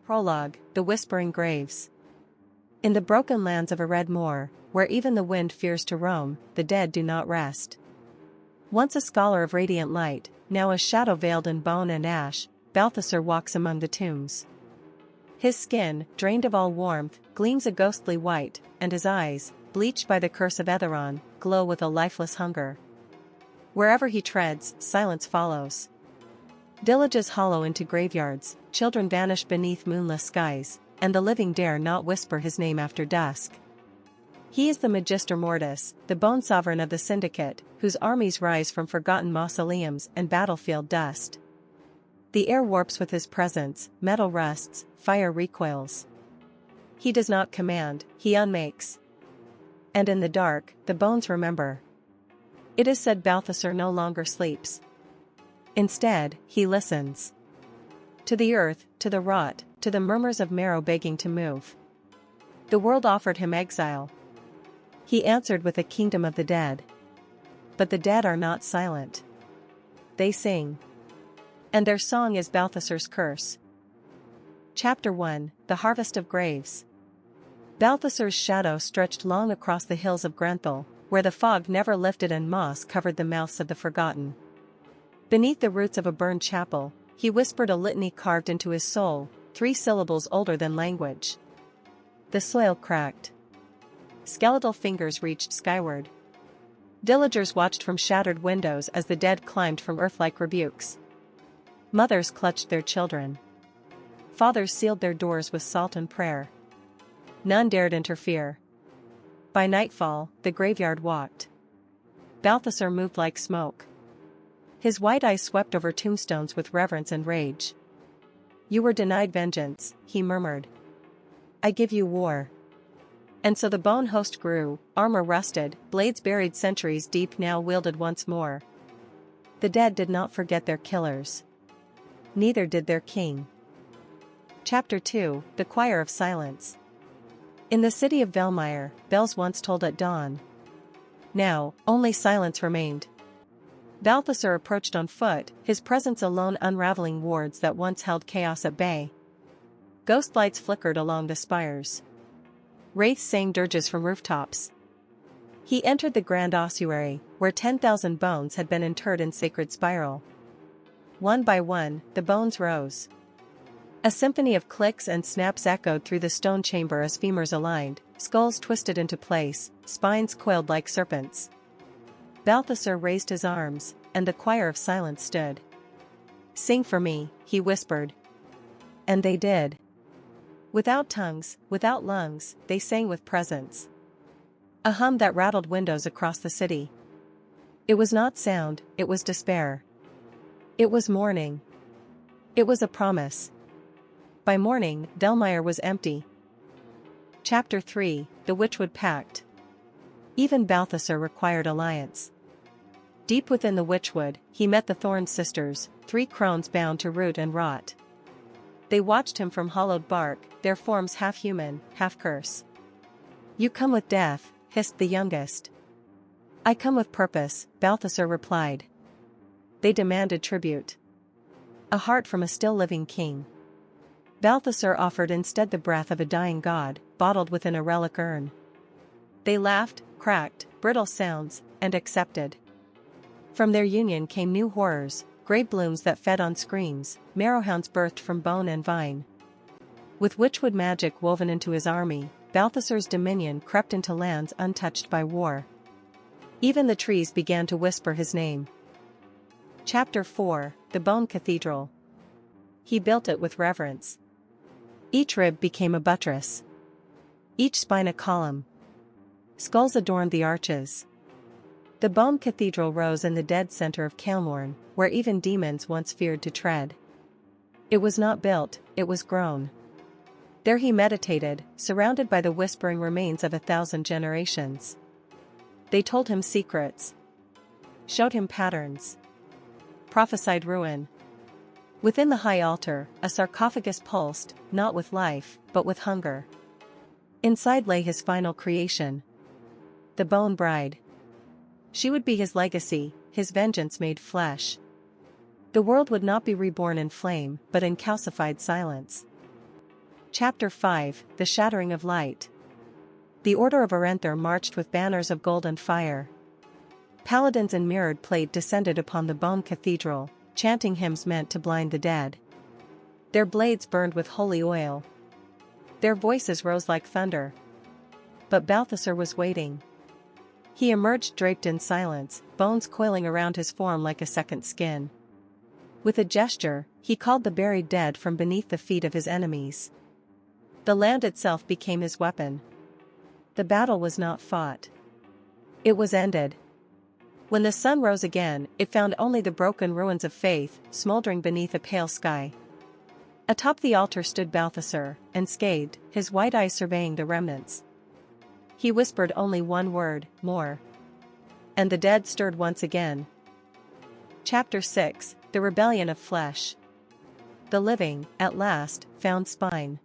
Prologue, The Whispering Graves. In the broken lands of a red moor, where even the wind fears to roam, the dead do not rest. Once a scholar of radiant light, now a shadow veiled in bone and ash, Balthasar walks among the tombs. His skin, drained of all warmth, gleams a ghostly white, and his eyes, bleached by the curse of Etheron, glow with a lifeless hunger. Wherever he treads, silence follows. Villages hollow into graveyards, children vanish beneath moonless skies, and the living dare not whisper his name after dusk. He is the Magister Mortis, the bone sovereign of the Syndicate, whose armies rise from forgotten mausoleums and battlefield dust. The air warps with his presence, metal rusts, fire recoils. He does not command, he unmakes. And in the dark, the bones remember. It is said Balthasar no longer sleeps. Instead, he listens. To the earth, to the rot, to the murmurs of marrow begging to move. The world offered him exile. He answered with a kingdom of the dead. But the dead are not silent. They sing. And their song is Balthasar's curse. Chapter 1, The Harvest of Graves. Balthasar's shadow stretched long across the hills of Grenthal, where the fog never lifted and moss covered the mouths of the forgotten. Beneath the roots of a burned chapel, he whispered a litany carved into his soul, 3 syllables older than language. The soil cracked. Skeletal fingers reached skyward. Villagers watched from shattered windows as the dead climbed from earth-like rebukes. Mothers clutched their children. Fathers sealed their doors with salt and prayer. None dared interfere. By nightfall, the graveyard walked. Balthasar moved like smoke. His white eyes swept over tombstones with reverence and rage. "You were denied vengeance," he murmured. "I give you war." And so the bone host grew, armor rusted, blades buried centuries deep now wielded once more. The dead did not forget their killers. Neither did their king. Chapter 2, The Choir of Silence. In the city of Velmire, bells once tolled at dawn. Now, only silence remained. Balthasar approached on foot, his presence alone unraveling wards that once held chaos at bay. Ghost lights flickered along the spires. Wraiths sang dirges from rooftops. He entered the grand ossuary, where 10,000 bones had been interred in sacred spiral. One by one, the bones rose. A symphony of clicks and snaps echoed through the stone chamber as femurs aligned, skulls twisted into place, spines coiled like serpents. Balthasar raised his arms, and the choir of silence stood. "Sing for me," he whispered. And they did. Without tongues, without lungs, they sang with presence. A hum that rattled windows across the city. It was not sound, it was despair. It was mourning. It was a promise. By morning, Velmire was empty. Chapter 3, The Witchwood Pact. Even Balthasar required alliance. Deep within the Witchwood, he met the Thorn Sisters, 3 crones bound to root and rot. They watched him from hollowed bark, their forms half human, half curse. "You come with death," hissed the youngest. "I come with purpose," Balthasar replied. They demanded tribute. A heart from a still living king. Balthasar offered instead the breath of a dying god, bottled within a relic urn. They laughed, cracked, brittle sounds, and accepted. From their union came new horrors, grey blooms that fed on screams, marrowhounds birthed from bone and vine. With witchwood magic woven into his army, Balthasar's dominion crept into lands untouched by war. Even the trees began to whisper his name. Chapter 4, The Bone Cathedral. He built it with reverence. Each rib became a buttress. Each spine a column. Skulls adorned the arches. The Bone Cathedral rose in the dead center of Kael'morn, where even demons once feared to tread. It was not built, it was grown. There he meditated, surrounded by the whispering remains of 1,000 generations. They told him secrets. Showed him patterns. Prophesied ruin. Within the high altar, a sarcophagus pulsed, not with life, but with hunger. Inside lay his final creation. The Bone Bride. She would be his legacy, his vengeance made flesh. The world would not be reborn in flame, but in calcified silence. Chapter 5, The Shattering of Light. The Order of Arenthar marched with banners of gold and fire. Paladins in mirrored plate descended upon the Bone Cathedral, chanting hymns meant to blind the dead. Their blades burned with holy oil. Their voices rose like thunder. But Balthasar was waiting. He emerged draped in silence, bones coiling around his form like a second skin. With a gesture, he called the buried dead from beneath the feet of his enemies. The land itself became his weapon. The battle was not fought. It was ended. When the sun rose again, it found only the broken ruins of faith, smoldering beneath a pale sky. Atop the altar stood Balthasar, unscathed, his white eyes surveying the remnants. He whispered only one word, more. And the dead stirred once again. Chapter 6, The Rebellion of Flesh. The living, at last, found spine.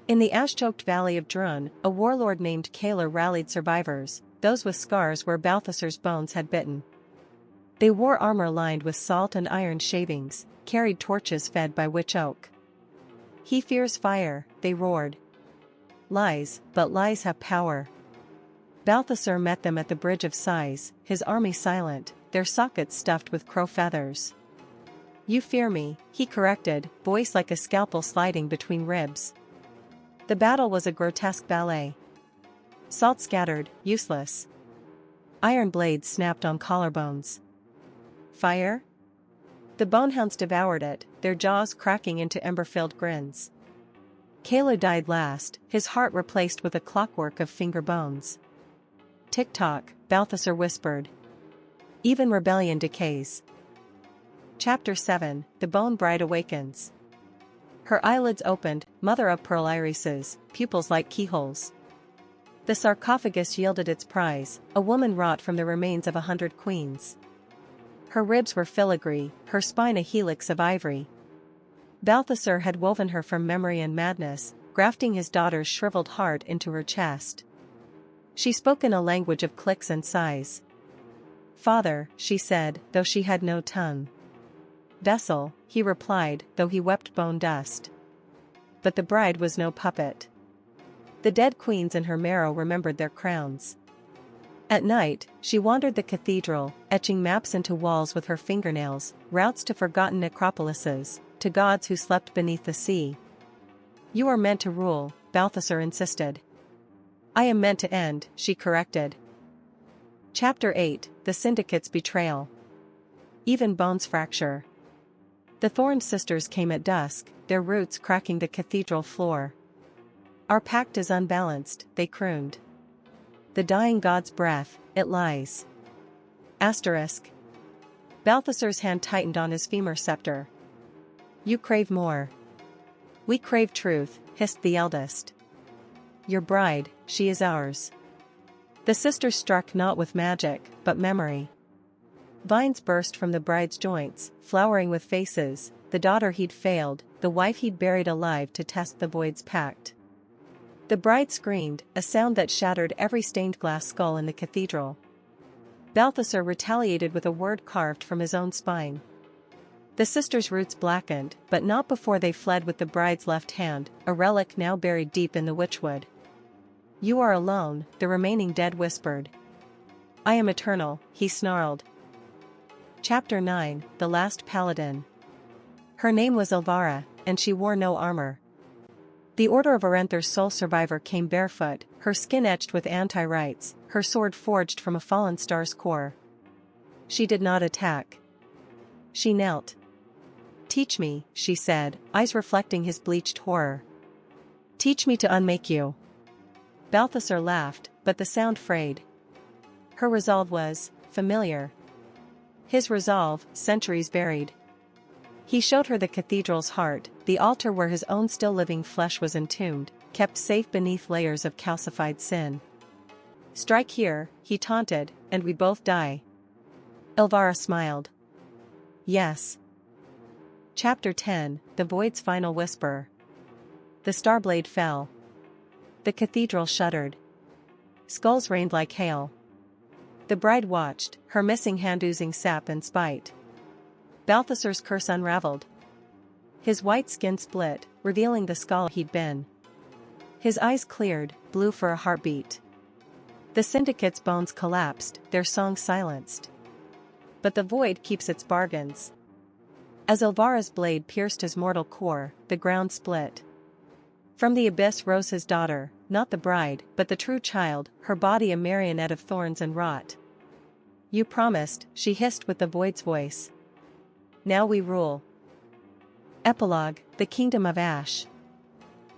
In the ash-choked valley of Drun, a warlord named Kaler rallied survivors, those with scars where Balthasar's bones had bitten. They wore armor lined with salt and iron shavings, carried torches fed by witch oak. He fears fire, they roared. Lies, but lies have power. Balthasar met them at the Bridge of Sighs, his army silent, their sockets stuffed with crow feathers. You fear me, he corrected, voice like a scalpel sliding between ribs. The battle was a grotesque ballet. Salt scattered, useless. Iron blades snapped on collarbones. Fire? The bonehounds devoured it, their jaws cracking into ember-filled grins. Kalo died last, his heart replaced with a clockwork of finger bones. Tick-tock, Balthasar whispered. Even rebellion decays. Chapter 7, The Bone Bride Awakens. Her eyelids opened, mother-of-pearl irises, pupils like keyholes. The sarcophagus yielded its prize, a woman wrought from the remains of 100 queens. Her ribs were filigree, her spine a helix of ivory. Balthasar had woven her from memory and madness, grafting his daughter's shriveled heart into her chest. She spoke in a language of clicks and sighs. Father, she said, though she had no tongue. Vessel, he replied, though he wept bone dust. But the bride was no puppet. The dead queens in her marrow remembered their crowns. At night, she wandered the cathedral, etching maps into walls with her fingernails, routes to forgotten necropolises, to gods who slept beneath the sea. You are meant to rule, Balthasar insisted. I am meant to end, she corrected. Chapter 8, The Syndicate's Betrayal. Even bones fracture. The Thorn sisters came at dusk, their roots cracking the cathedral floor. Our pact is unbalanced, they crooned. The dying god's breath, it lies. Asterisk. Balthasar's hand tightened on his femur scepter. You crave more. We crave truth, hissed the eldest. Your bride, she is ours. The sisters struck not with magic, but memory. Vines burst from the bride's joints, flowering with faces, the daughter he'd failed, the wife he'd buried alive to test the void's pact. The bride screamed, a sound that shattered every stained glass skull in the cathedral. Balthasar retaliated with a word carved from his own spine. The sisters' roots blackened, but not before they fled with the bride's left hand, a relic now buried deep in the witchwood. You are alone, the remaining dead whispered. I am eternal, he snarled. Chapter 9, The Last Paladin. Her name was Elvira, and she wore no armor. The Order of Arenthar's sole survivor came barefoot, her skin etched with anti-rites, her sword forged from a fallen star's core. She did not attack. She knelt. Teach me, she said, eyes reflecting his bleached horror. Teach me to unmake you. Balthasar laughed, but the sound frayed. Her resolve was familiar. His resolve, centuries buried. He showed her the cathedral's heart, the altar where his own still-living flesh was entombed, kept safe beneath layers of calcified sin. Strike here, he taunted, and we both die. Elvira smiled. Yes. Chapter 10, The Void's Final Whisper. The starblade fell. The cathedral shuddered. Skulls rained like hail. The bride watched, her missing hand oozing sap and spite. Balthasar's curse unraveled. His white skin split, revealing the skull he'd been. His eyes cleared, blue for a heartbeat. The Syndicate's bones collapsed, their song silenced. But the void keeps its bargains. As Elvara's blade pierced his mortal core, the ground split. From the abyss rose his daughter, not the bride, but the true child, her body a marionette of thorns and rot. You promised, she hissed with the void's voice. Now we rule. Epilogue, the Kingdom of Ash.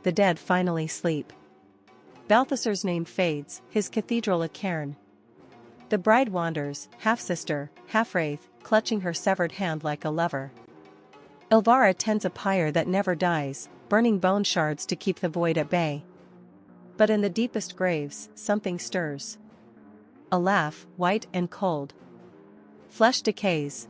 The dead finally sleep. Balthasar's name fades, his cathedral a cairn. The bride wanders, half-sister, half-wraith, clutching her severed hand like a lover. Elvara tends a pyre that never dies, burning bone shards to keep the void at bay. But in the deepest graves, something stirs. A laugh, white and cold. Flesh decays,